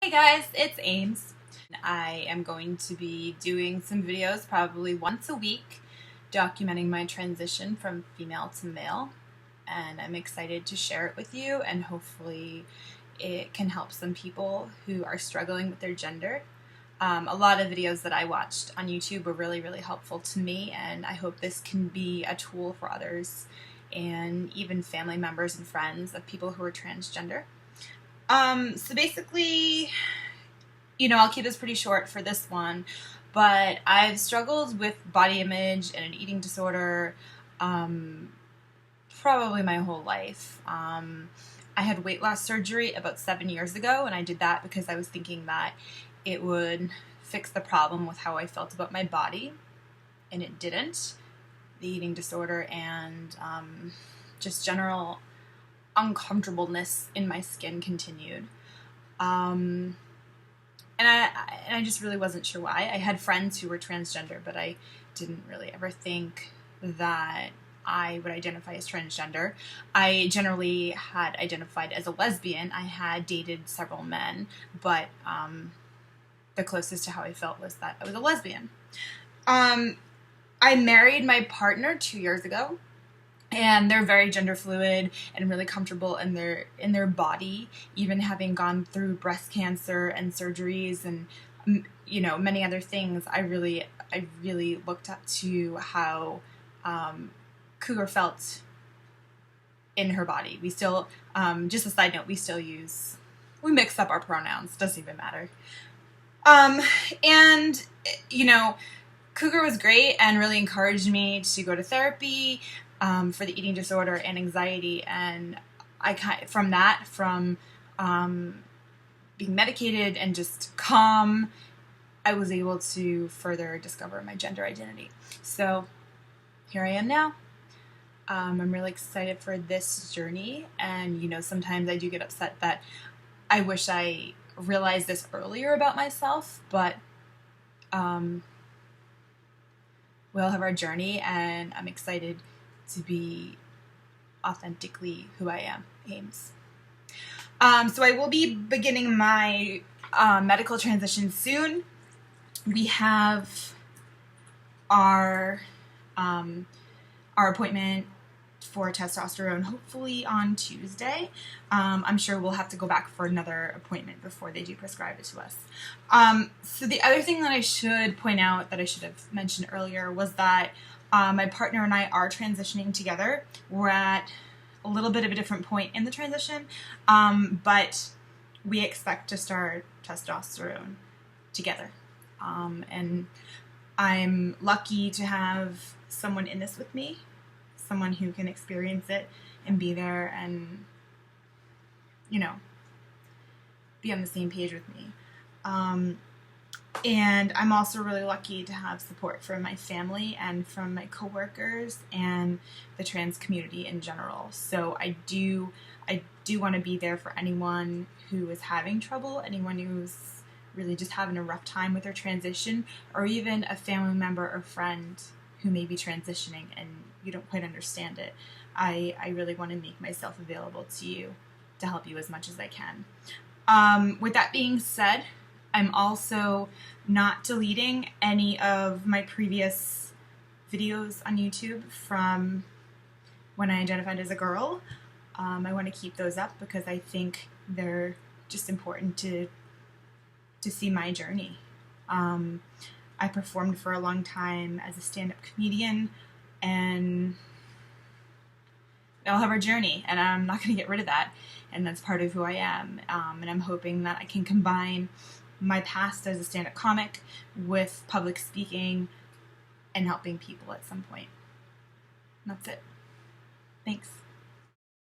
Hey guys, it's Ames. I am going to be doing some videos probably once a week documenting my transition from female to male, and I'm excited to share it with you, and hopefully it can help some people who are struggling with their gender. A lot of videos that I watched on YouTube were really helpful to me, and I hope this can be a tool for others and even family members and friends of people who are transgender. So basically, I'll keep this pretty short for this one, but I've struggled with body image and an eating disorder probably my whole life. I had weight loss surgery about 7 years ago, and I did that because I was thinking that it would fix the problem with how I felt about my body, and it didn't. The eating disorder and just general uncomfortableness in my skin continued. And I just really wasn't sure why. I had friends who were transgender, but I didn't really ever think that I would identify as transgender. I generally had identified as a lesbian. I had dated several men, but the closest to how I felt was that I was a lesbian. I married my partner 2 years ago, and they're very gender fluid and really comfortable in their body, even having gone through breast cancer and surgeries and many other things. I really looked up to how Cougar felt in her body. We still, just a side note, we mix up our pronouns. Doesn't even matter. And Cougar was great and really encouraged me to go to therapy for the eating disorder and anxiety, and from being medicated and just calm, I was able to further discover my gender identity. So here I am now. I'm really excited for this journey, and sometimes I do get upset that I wish I realized this earlier about myself, but we'll have our journey, and I'm excited to be authentically who I am, Ames. So I will be beginning my medical transition soon. We have our appointment for testosterone hopefully on Tuesday. I'm sure we'll have to go back for another appointment before they do prescribe it to us. So the other thing that I should point out that I should have mentioned earlier was that my partner and I are transitioning together. We're at a little bit of a different point in the transition, but we expect to start testosterone together. And I'm lucky to have someone in this with me, someone who can experience it and be there and, be on the same page with me. And I'm also really lucky to have support from my family and from my coworkers and the trans community in general. So I do want to be there for anyone who is having trouble, anyone who's really just having a rough time with their transition, or even a family member or friend who may be transitioning and you don't quite understand it. I really want to make myself available to you to help you as much as I can. With that being said, I'm also not deleting any of my previous videos on YouTube from when I identified as a girl. I want to keep those up because I think they're just important to see my journey. I performed for a long time as a stand-up comedian, and I'll have our journey, and I'm not going to get rid of that, and that's part of who I am. And I'm hoping that I can combine my past as a stand-up comic with public speaking and helping people at some point. And that's it. Thanks.